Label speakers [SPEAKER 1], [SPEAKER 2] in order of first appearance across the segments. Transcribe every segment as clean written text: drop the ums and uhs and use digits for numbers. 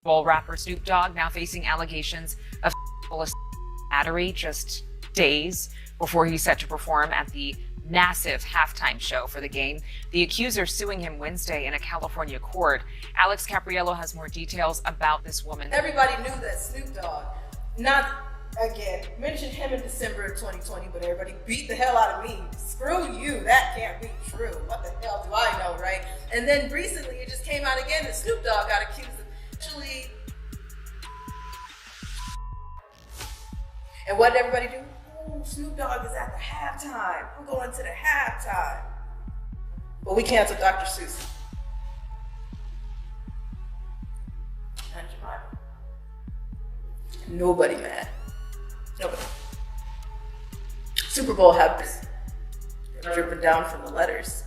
[SPEAKER 1] Bowl rapper Snoop Dogg now facing allegations of battery just days before he's set to perform at the massive halftime show for the game. The accuser suing him Wednesday in a California court. Alex Capriello has more details about this woman.
[SPEAKER 2] Everybody knew that Snoop Dogg, not again, mentioned him in December of 2020, but everybody beat the hell out of me. Screw you, that can't be true. What the hell do I know, right? And then recently it just came out again that Snoop Dogg got accused of actually. And what did everybody do? Oh, Snoop Dogg is at the halftime. I'm going to the halftime. But we canceled Dr. Seuss. And Jemima. Nobody mad. Nobody. Super Bowl happens. They're dripping down from the letters.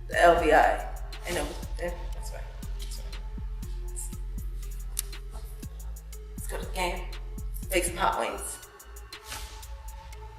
[SPEAKER 2] The LVI. I know. That's fine. That's fine. Let's go to the game. Make some hot wings.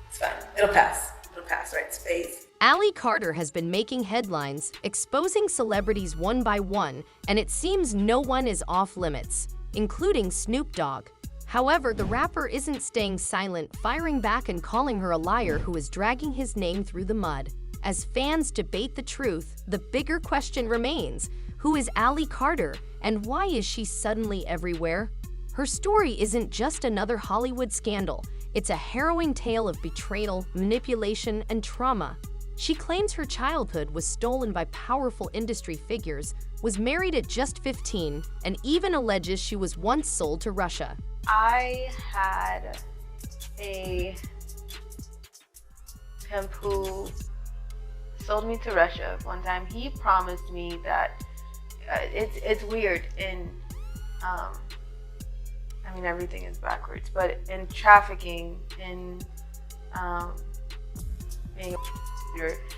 [SPEAKER 2] It's fine. It'll pass. It'll pass, right? It's phase.
[SPEAKER 3] Ally Carter has been making headlines, exposing celebrities one by one, and it seems no one is off limits, including Snoop Dogg. However, the rapper isn't staying silent, firing back and calling her a liar who is dragging his name through the mud. As fans debate the truth, the bigger question remains: who is Ally Carter, and why is she suddenly everywhere? Her story isn't just another Hollywood scandal. It's a harrowing tale of betrayal, manipulation, and trauma. She claims her childhood was stolen by powerful industry figures, was married at just 15, and even alleges she was once sold to Russia.
[SPEAKER 4] I had a pimp who sold me to Russia one time. He promised me that it's weird in I mean, everything is backwards, but in trafficking, in being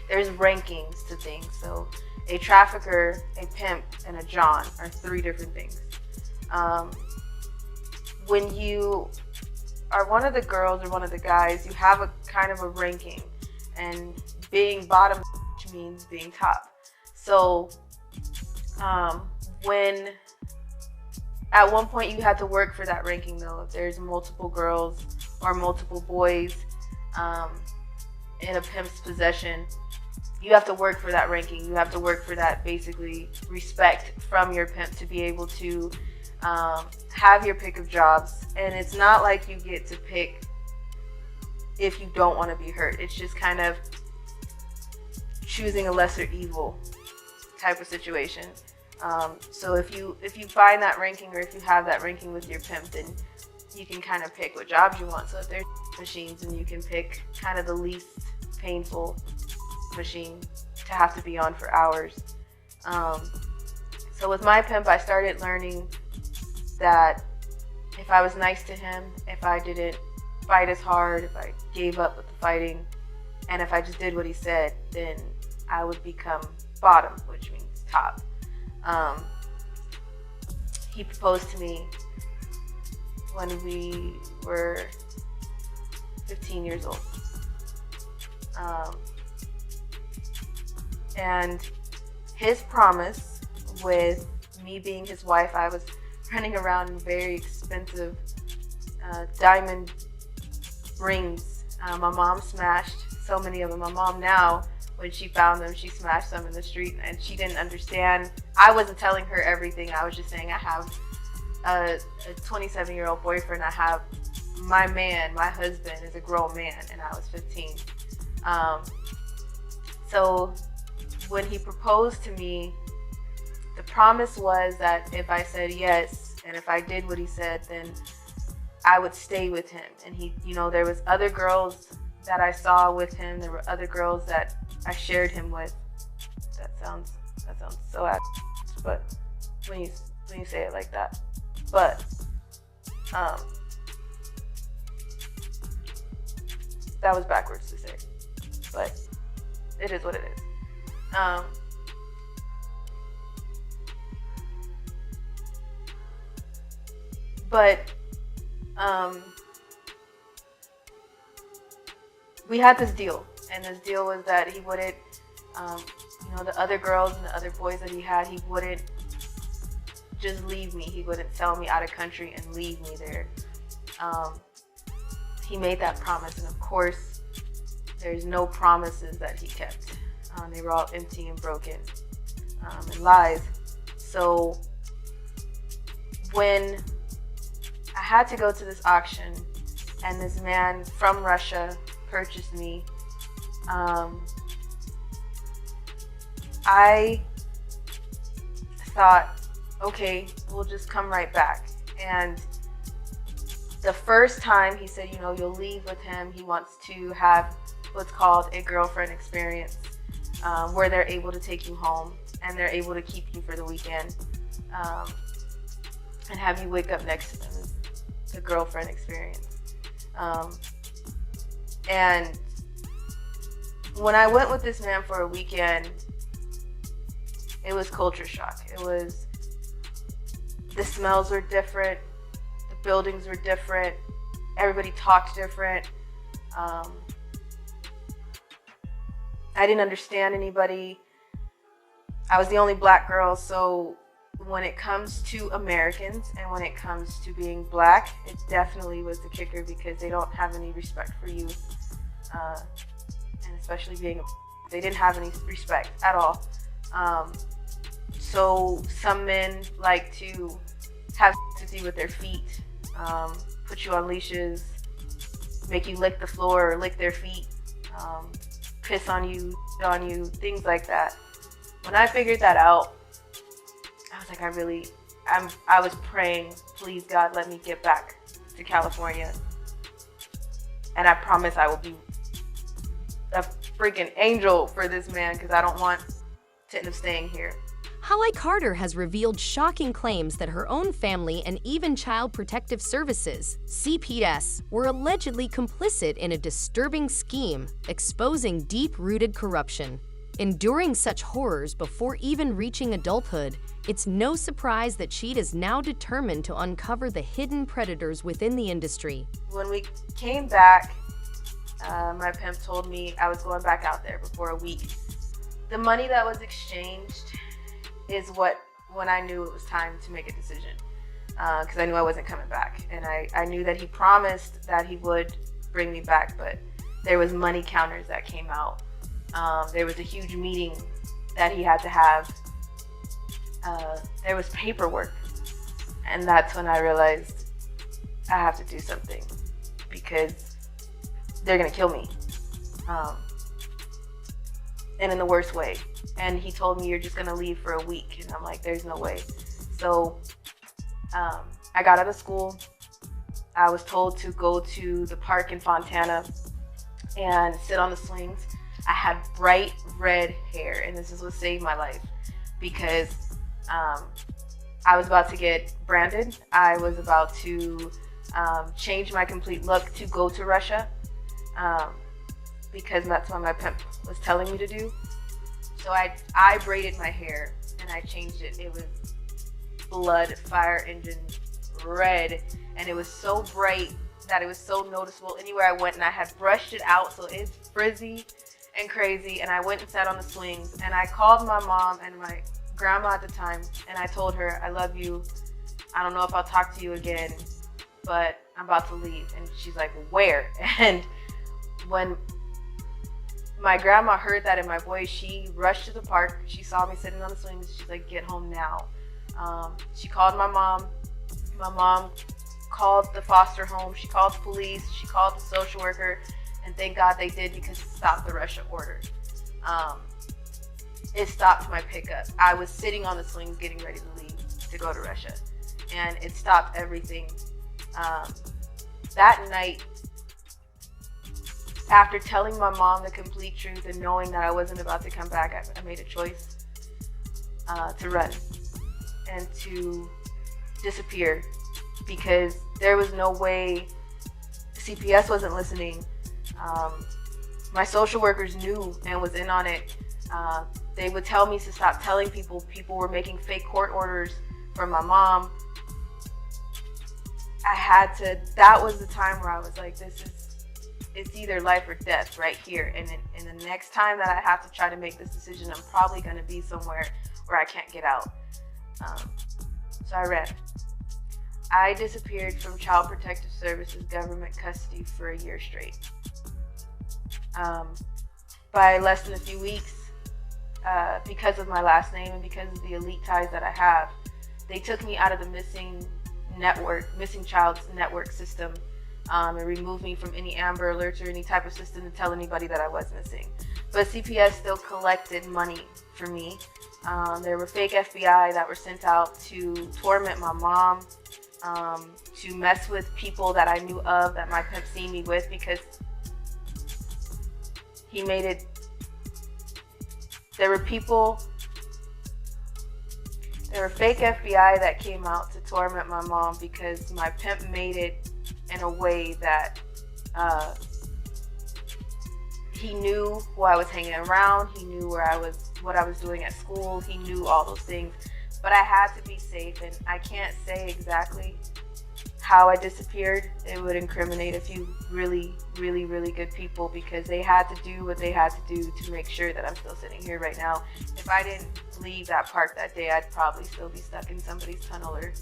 [SPEAKER 4] there's rankings to things. So a trafficker, a pimp, and a John are three different things. When you are one of the girls or one of the guys, you have a kind of a ranking, and being bottom means being top. So when at one point you had to work for that ranking, though, if there's multiple girls or multiple boys in a pimp's possession, you have to work for that ranking. You have to work for that, basically, respect from your pimp to be able to have your pick of jobs. And it's not like you get to pick if you don't want to be hurt. It's just kind of choosing a lesser evil type of situation. So if you find that ranking, or if you have that ranking with your pimp, then you can kind of pick what jobs you want. So if there's machines, then you can pick kind of the least painful machine to have to be on for hours. So with my pimp, I started learning that if I was nice to him, if I didn't fight as hard, if I gave up with the fighting, and if I just did what he said, then I would become bottom, which means top. He proposed to me when we were 15 years old. And his promise, with me being his wife, I was running around in very expensive diamond rings. My mom smashed so many of them. My mom now, when she found them, she smashed them in the street, and she didn't understand. I wasn't telling her everything. I was just saying I have a 27-year-old boyfriend. I have my man, my husband is a grown man, and I was 15. So when he proposed to me, the promise was that if I said yes, and if I did what he said, then I would stay with him. And he, there was other girls that I saw with him. There were other girls that I shared him with. That sounds so ass, but when you say it like that, but that was backwards to say, but it is what it is. But we had this deal, and this deal was that he wouldn't, the other girls and the other boys that he had, he wouldn't just leave me. He wouldn't sell me out of country and leave me there. He made that promise, and of course, there's no promises that he kept. They were all empty and broken and lies. So when I had to go to this auction and this man from Russia purchased me, I thought, okay, we'll just come right back. And the first time he said, you know, you'll leave with him. He wants to have what's called a girlfriend experience, where they're able to take you home and they're able to keep you for the weekend, and have you wake up next to them. It's a girlfriend experience. And when I went with this man for a weekend, it was culture shock. It was, the smells were different, the buildings were different, everybody talked different. I didn't understand anybody. I was the only black girl, so when it comes to Americans and when it comes to being black, it definitely was the kicker, because they don't have any respect for you. And especially being they didn't have any respect at all. So some men like to have sex with you with their feet, put you on leashes, make you lick the floor or lick their feet, piss on you, things like that. When I figured that out, I was like, I was praying, please God, let me get back to California. And I promise I will be a freaking angel for this man, because I don't want to end up staying here.
[SPEAKER 3] Hallie Carter has revealed shocking claims that her own family and even Child Protective Services, CPS, were allegedly complicit in a disturbing scheme exposing deep-rooted corruption. Enduring such horrors before even reaching adulthood, it's no surprise that she is now determined to uncover the hidden predators within the industry.
[SPEAKER 4] When we came back, my pimp told me I was going back out there before a week. The money that was exchanged is when I knew it was time to make a decision, because I knew I wasn't coming back. And I knew that he promised that he would bring me back, but there was money counters that came out. There was a huge meeting that he had to have. There was paperwork. And that's when I realized I have to do something, because they're gonna kill me. And in the worst way. And he told me, you're just gonna leave for a week. And I'm like, there's no way. So I got out of school. I was told to go to the park in Fontana and sit on the swings. I had bright red hair, and this is what saved my life, because I was about to get branded. I was about to change my complete look to go to Russia, because that's what my pimp was telling me to do. So I braided my hair and I changed it. It was blood fire engine red, and it was so bright that it was so noticeable anywhere I went, and I had brushed it out so it's frizzy and crazy. And I went and sat on the swings, and I called my mom and my grandma at the time, and I told her, I love you. I don't know if I'll talk to you again, but I'm about to leave. And she's like, where? And when my grandma heard that in my voice, she rushed to the park. She saw me sitting on the swings. She's like, get home now. She called my mom. My mom called the foster home. She called the police. She called the social worker. And thank God they did, because it stopped the Russia order. It stopped my pickup. I was sitting on the swings getting ready to leave to go to Russia. And it stopped everything. That night, after telling my mom the complete truth and knowing that I wasn't about to come back, I made a choice to run and to disappear, because there was no way. CPS wasn't listening. My social workers knew and was in on it. They would tell me to stop telling people. People were making fake court orders for my mom. That was the time where I was like, it's either life or death right here. And the next time that I have to try to make this decision, I'm probably going to be somewhere where I can't get out. So I ran. I disappeared from Child Protective Services government custody for a year straight. By less than a few weeks, because of my last name and because of the elite ties that I have, they took me out of the missing child's network system, and removed me from any Amber Alerts or any type of system to tell anybody that I was missing. But CPS still collected money for me. There were fake FBI that were sent out to torment my mom, to mess with people that I knew of that my pimp seen me with, because he made it. There were fake FBI that came out to torment my mom because my pimp made it in a way that he knew who I was hanging around, he knew what I was doing at school, he knew all those things. But I had to be safe, and I can't say exactly how I disappeared. It would incriminate a few really, really, really good people, because they had to do what they had to do to make sure that I'm still sitting here right now. If I didn't leave that park that day, I'd probably still be stuck in somebody's tunnel or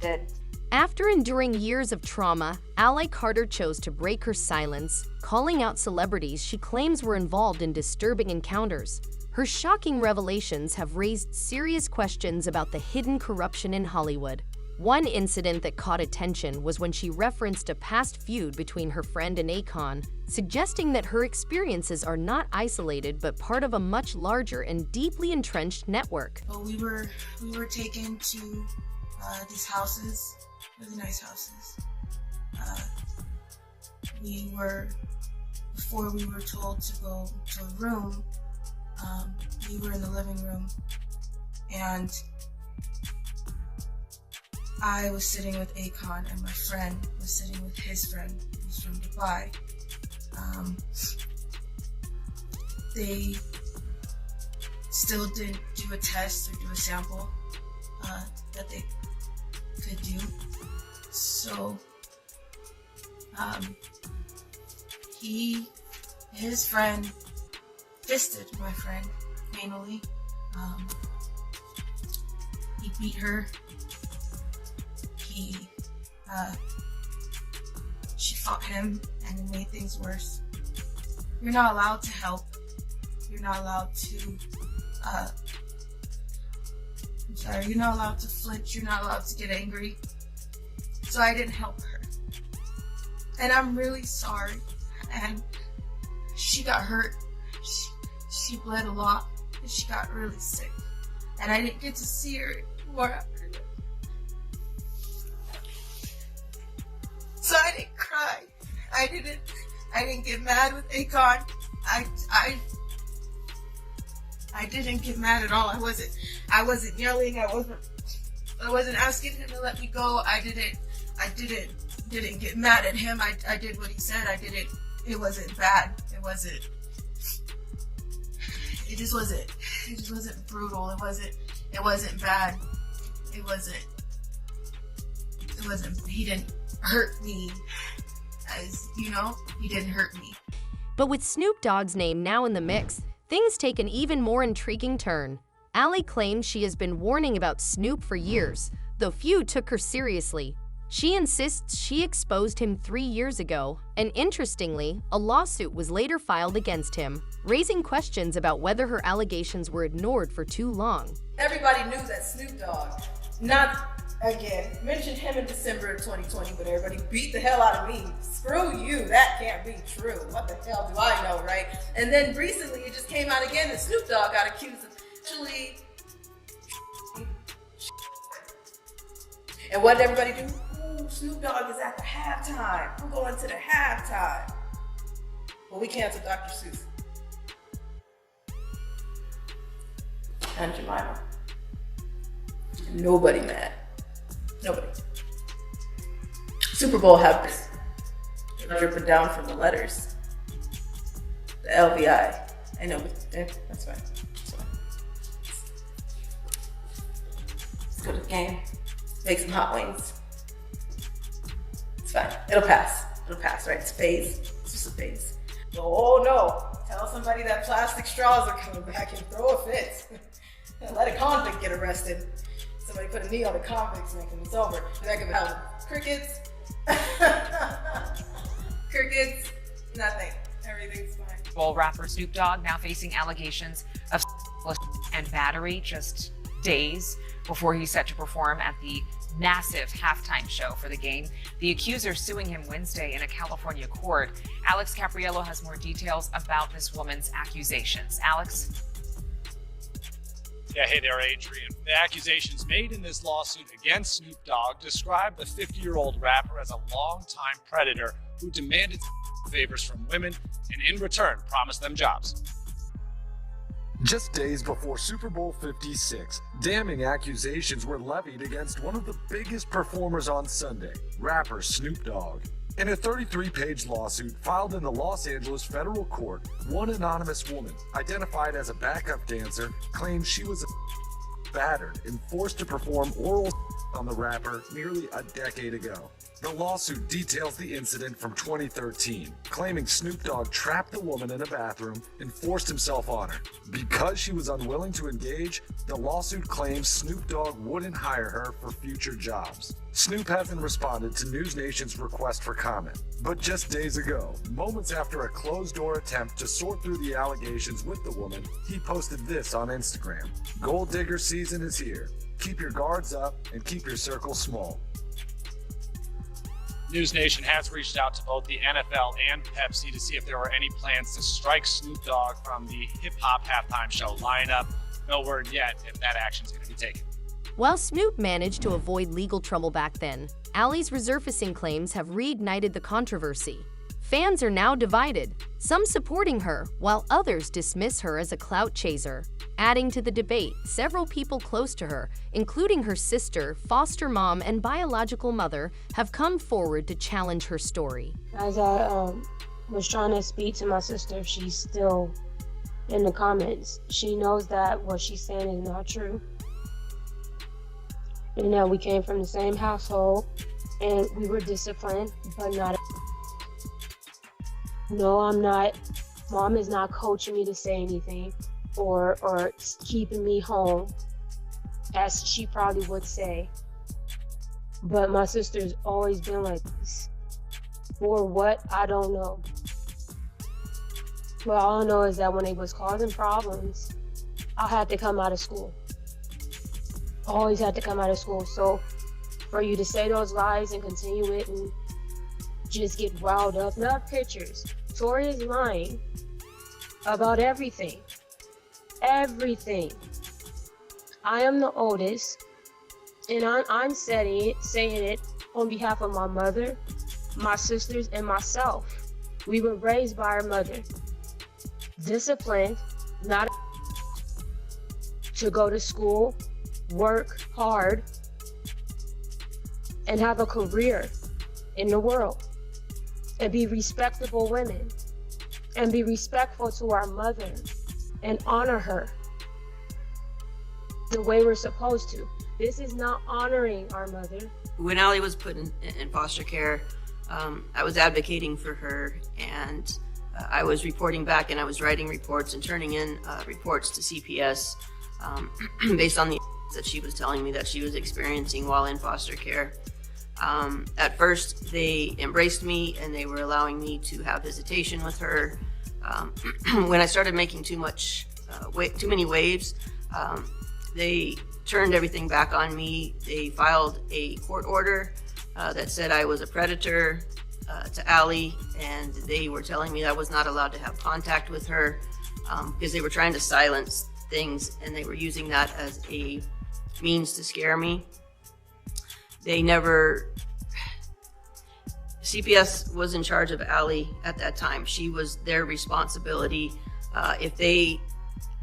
[SPEAKER 4] dead.
[SPEAKER 3] After enduring years of trauma, Ally Carter chose to break her silence, calling out celebrities she claims were involved in disturbing encounters. Her shocking revelations have raised serious questions about the hidden corruption in Hollywood. One incident that caught attention was when she referenced a past feud between her friend and Akon, suggesting that her experiences are not isolated but part of a much larger and deeply entrenched network.
[SPEAKER 5] But we were taken to these houses, really nice houses. Before we were told to go to a room, we were in the living room, and I was sitting with Akon, and my friend was sitting with his friend, who's from Dubai. They still didn't do a test or do a sample that they could do. So his friend fisted my friend anally. He beat her. She fought him, and it made things worse. You're not allowed to help. You're not allowed to, you're not allowed to flinch. You're not allowed to get angry. So I didn't help her. And I'm really sorry. And she got hurt. She bled a lot, and she got really sick. And I didn't get to see her anymore after that. So I didn't cry. I didn't get mad with Akon. I didn't get mad at all. I wasn't yelling. I wasn't asking him to let me go. I didn't get mad at him. I did what he said. It wasn't bad. It just wasn't brutal. It wasn't bad. He didn't hurt me, he didn't hurt me.
[SPEAKER 3] But with Snoop Dogg's name now in the mix, things take an even more intriguing turn. Ally claims she has been warning about Snoop for years, though few took her seriously. She insists she exposed him 3 years ago, and interestingly, a lawsuit was later filed against him, raising questions about whether her allegations were ignored for too long.
[SPEAKER 2] Everybody knew that Snoop Dogg, mentioned him in December of 2020, but everybody beat the hell out of me. Screw you, that can't be true. What the hell do I know, right? And then recently it just came out again that Snoop Dogg got accused of actually. And what did everybody do? Ooh, Snoop Dogg is at the halftime. We're going to the halftime. Well, we canceled Dr. Seuss. And Jemima. Nobody mad. Nobody. Super Bowl happens. Dripping down from the letters. The LVI. I know, but that's fine. Let's go to the game. Make some hot wings. It's fine. It'll pass. Right? It's a phase. It's just a phase. Oh no. Tell somebody that plastic straws are coming back and throw a fit. Let a convict get arrested. Somebody put a knee on the convict's neck and it's over. They're not gonna have crickets. Crickets, nothing. Everything's fine.
[SPEAKER 1] Well, rapper Snoop Dogg now facing allegations of and battery just days before he's set to perform at the massive halftime show for the game. The accuser suing him Wednesday in a California court. Alex Capriello has more details about this woman's accusations. Alex?
[SPEAKER 6] Yeah, hey there, Adrian. The accusations made in this lawsuit against Snoop Dogg describe the 50-year-old rapper as a longtime predator who demanded favors from women and in return promised them jobs.
[SPEAKER 7] Just days before Super Bowl 56, damning accusations were levied against one of the biggest performers on Sunday, rapper Snoop Dogg. In a 33-page lawsuit filed in the Los Angeles federal court, one anonymous woman, identified as a backup dancer, claimed she was battered and forced to perform oral on the rapper nearly a decade ago. The lawsuit details the incident from 2013, claiming Snoop Dogg trapped the woman in a bathroom and forced himself on her. Because she was unwilling to engage, the lawsuit claims Snoop Dogg wouldn't hire her for future jobs. Snoop hasn't responded to News Nation's request for comment. But just days ago, moments after a closed-door attempt to sort through the allegations with the woman, he posted this on Instagram. Gold digger season is here. Keep your guards up and keep your circle small.
[SPEAKER 6] News Nation has reached out to both the NFL and Pepsi to see if there were any plans to strike Snoop Dogg from the hip-hop halftime show lineup. No word yet if that action is going to be taken.
[SPEAKER 3] While Snoop managed to avoid legal trouble back then, Ali's resurfacing claims have reignited the controversy. Fans are now divided, some supporting her, while others dismiss her as a clout chaser. Adding to the debate, several people close to her, including her sister, foster mom, and biological mother, have come forward to challenge her story.
[SPEAKER 8] As I was trying to speak to my sister, she's still in the comments. She knows that what she's saying is not true. And that we came from the same household, and we were disciplined, but not. No, I'm not. Mom is not coaching me to say anything or keeping me home, as she probably would say. But my sister's always been like this. For what? I don't know. But all I know is that when it was causing problems, I had to come out of school. Always had to come out of school. So for you to say those lies and continue it and just get riled up, not pictures. Tori is lying about everything. Everything. I am the oldest, and I'm saying it on behalf of my mother, my sisters, and myself. We were raised by our mother. Disciplined, not to go to school, work hard, and have a career in the world. And be respectable women, and be respectful to our mother, and honor her the way we're supposed to. This is not honoring our mother.
[SPEAKER 9] When Allie was put in foster care, I was advocating for her, and I was reporting back, and I was writing reports and turning in reports to CPS based on the that she was telling me that she was experiencing while in foster care. At first, they embraced me and they were allowing me to have visitation with her. When I started making too many waves, they turned everything back on me. They filed a court order that said I was a predator to Allie, and they were telling me I was not allowed to have contact with her because they were trying to silence things, and they were using that as a means to scare me. CPS was in charge of Allie at that time. She was their responsibility. If they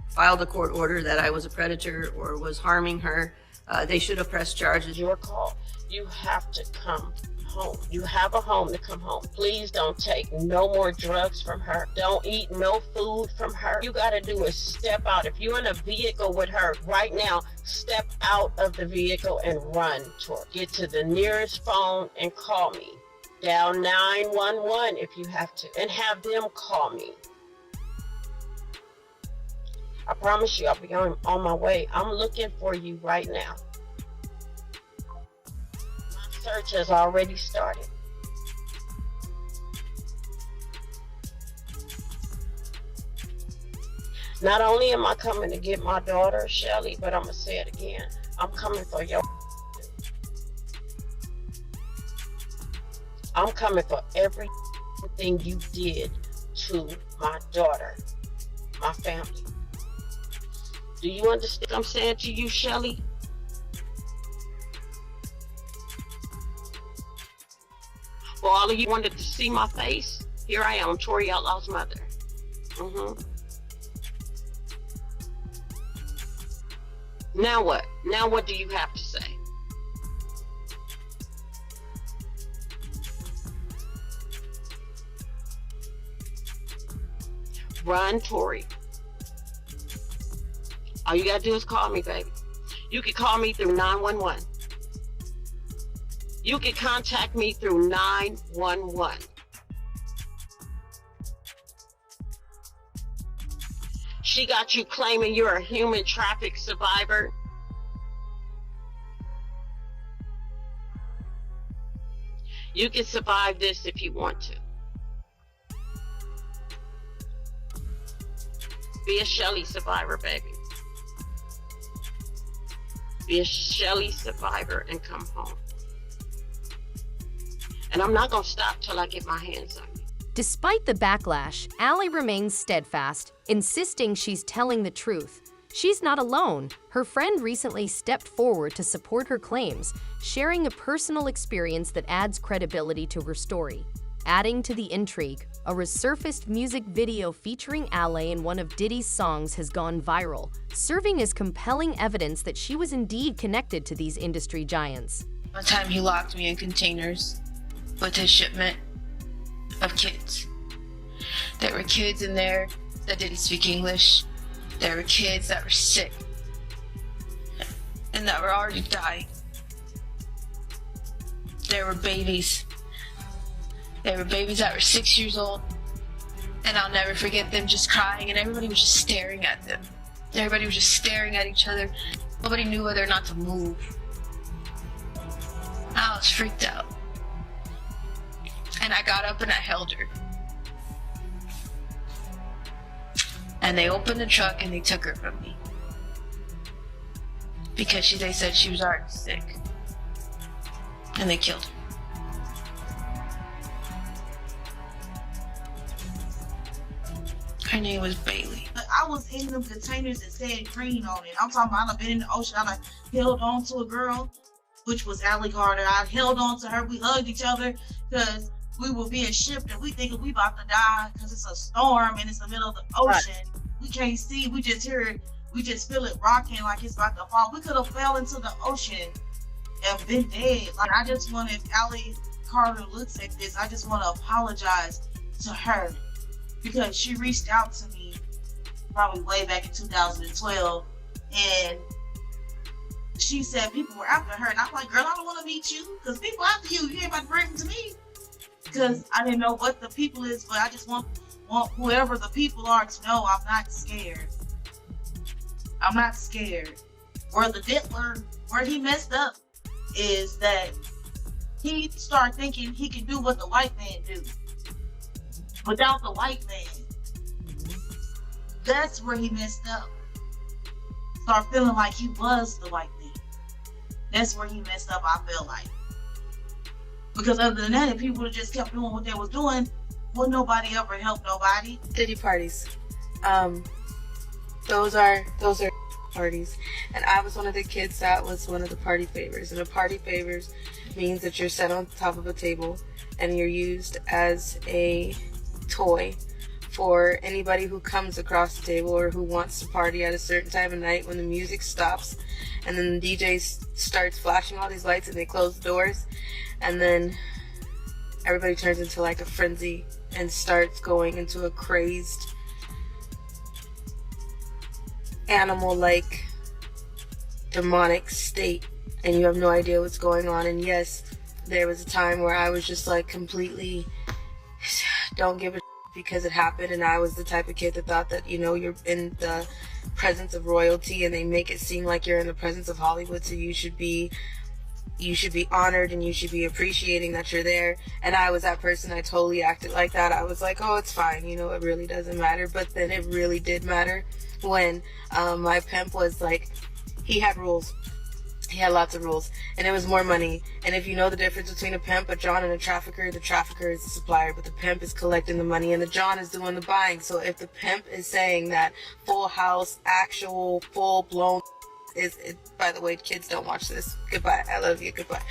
[SPEAKER 9] filed a court order that I was a predator or was harming her, they should have pressed charges.
[SPEAKER 10] Your call. You have to come home. You have a home to come home. Please don't take no more drugs from her. Don't eat no food from her. You got to do is step out. If you're in a vehicle with her right now, step out of the vehicle and run to her. Get to the nearest phone and call me. Dial 911 if you have to, and have them call me. I promise you I'll be on my way. I'm looking for you right now. search has already started. Not only am I coming to get my daughter, Shelly, but I'm going to say it again. I'm coming for your. I'm coming for everything you did to my daughter, my family. Do you understand what I'm saying to you, Shelly? For all of you wanted to see my face, here I am, Tori Outlaw's mother. Now what? Now what do you have to say? Run, Tori. All you gotta do is call me, baby. You can call me through 911. You can contact me through 911. She got you claiming you're a human traffic survivor. You can survive this if you want to. Be a Shelly survivor, baby. Be a Shelly survivor and come home. And I'm not going to stop till I get my hands on you.
[SPEAKER 3] Despite the backlash, Allie remains steadfast, insisting she's telling the truth. She's not alone. Her friend recently stepped forward to support her claims, sharing a personal experience that adds credibility to her story. Adding to the intrigue, a resurfaced music video featuring Allie in one of Diddy's songs has gone viral, serving as compelling evidence that she was indeed connected to these industry giants.
[SPEAKER 11] One time he locked me in containers with his shipment of kids. There were kids in there that didn't speak English. There were kids that were sick and that were already dying. There were babies. There were babies that were 6 years old, and I'll never forget them just crying, and everybody was just staring at them. Everybody was just staring at each other. Nobody knew whether or not to move. I was freaked out. And I got up and I held her. And they opened the truck and they took her from me. Because they said she was already sick. And they killed her. Her name was Bailey.
[SPEAKER 12] I was in them containers that said green on it. I'm talking about I've been in the ocean. I held on to a girl, which was Allie Carter. I held on to her. We hugged each other because we were being shipped and we thinking we about to die because it's a storm and it's the middle of the ocean. Right. We can't see. We just hear it. We just feel it rocking like it's about to fall. We could have fell into the ocean and been dead. Like, I just want, if Allie Carter looks at this, I just want to apologize to her because she reached out to me probably way back in 2012 and she said people were after her, and I'm like, girl, I don't want to meet you because people after you ain't about to bring them to me, because I didn't know what the people is, but I just want whoever the people are to know I'm not scared. I'm not scared. Where the Dittler, where he messed up is that he started thinking he can do what the white man do without the white man. That's where he messed up. Start feeling like he was the white man. That's where he messed up, I feel like. Because other than that, if people would have just kept doing what they was doing, would nobody ever help nobody?
[SPEAKER 4] Diddy parties. Those are parties. And I was one of the kids that was one of the party favors. And a party favors means that you're set on top of a table and you're used as a toy for anybody who comes across the table or who wants to party at a certain time of night when the music stops and then the DJ starts flashing all these lights and they close the doors, and then everybody turns into like a frenzy and starts going into a crazed animal-like demonic state, and you have no idea what's going on. And yes, there was a time where I was just like completely don't give a because it happened, and I was the type of kid that thought that, you know, you're in the presence of royalty and they make it seem like you're in the presence of Hollywood, so you should be you should be honored and you should be appreciating that you're there. And I was that person. I totally acted like that. I was like, oh, it's fine, you know, it really doesn't matter. But then it really did matter when my pimp was like, he had rules. He had lots of rules, and it was more money. And if you know the difference between a pimp, a John, and a trafficker, the trafficker is the supplier, but the pimp is collecting the money, and the John is doing the buying. So if the pimp is saying that Full House, actual, full-blown by the way, kids, don't watch this. Goodbye. I love you. Goodbye.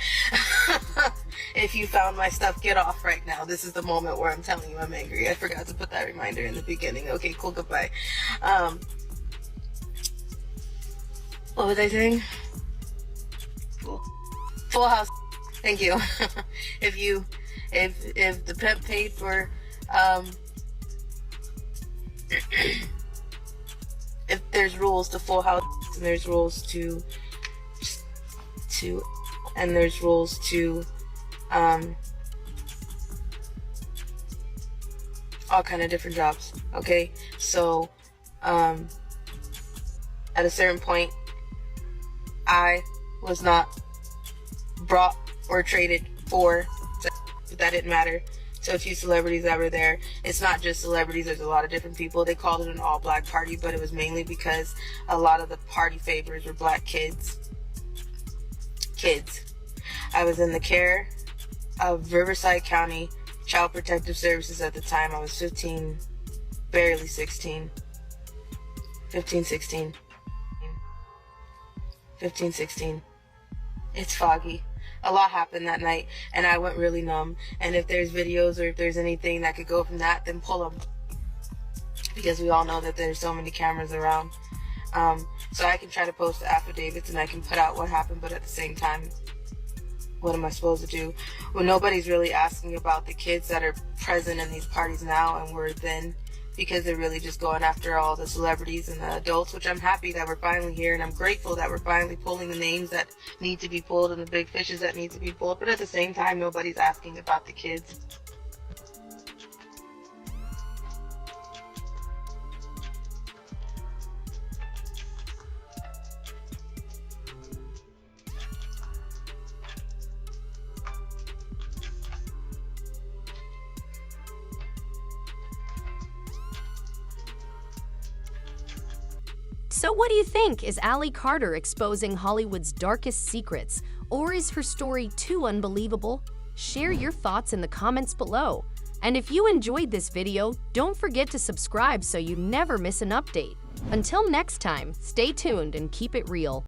[SPEAKER 4] If you found my stuff, get off right now. This is the moment where I'm telling you I'm angry. I forgot to put that reminder in the beginning. Okay, cool. Goodbye. What was I saying? Full House. Thank you. if the pimp paid for if there's rules to Full House, and there's rules to and there's rules to all kind of different jobs. Okay, so at a certain point, I was not brought or traded for sex, but that didn't matter to a few celebrities that were there. It's not just celebrities, there's a lot of different people. They called it an all-black party, but it was mainly because a lot of the party favors were black kids. I was in the care of Riverside County Child Protective Services at the time. I was 15, barely 16. 15, 16. It's foggy. A lot happened that night, and I went really numb. And if there's videos or if there's anything that could go from that, then pull them. Because we all know that there's so many cameras around. So I can try to post the affidavits and I can put out what happened, but at the same time, what am I supposed to do? When nobody's really asking about the kids that are present in these parties now and were then, because they're really just going after all the celebrities and the adults, which I'm happy that we're finally here, and I'm grateful that we're finally pulling the names that need to be pulled and the big fishes that need to be pulled, but at the same time, nobody's asking about the kids.
[SPEAKER 3] So what do you think? Is Ally Carter exposing Hollywood's darkest secrets? Or is her story too unbelievable? Share your thoughts in the comments below. And if you enjoyed this video, don't forget to subscribe so you never miss an update. Until next time, stay tuned and keep it real.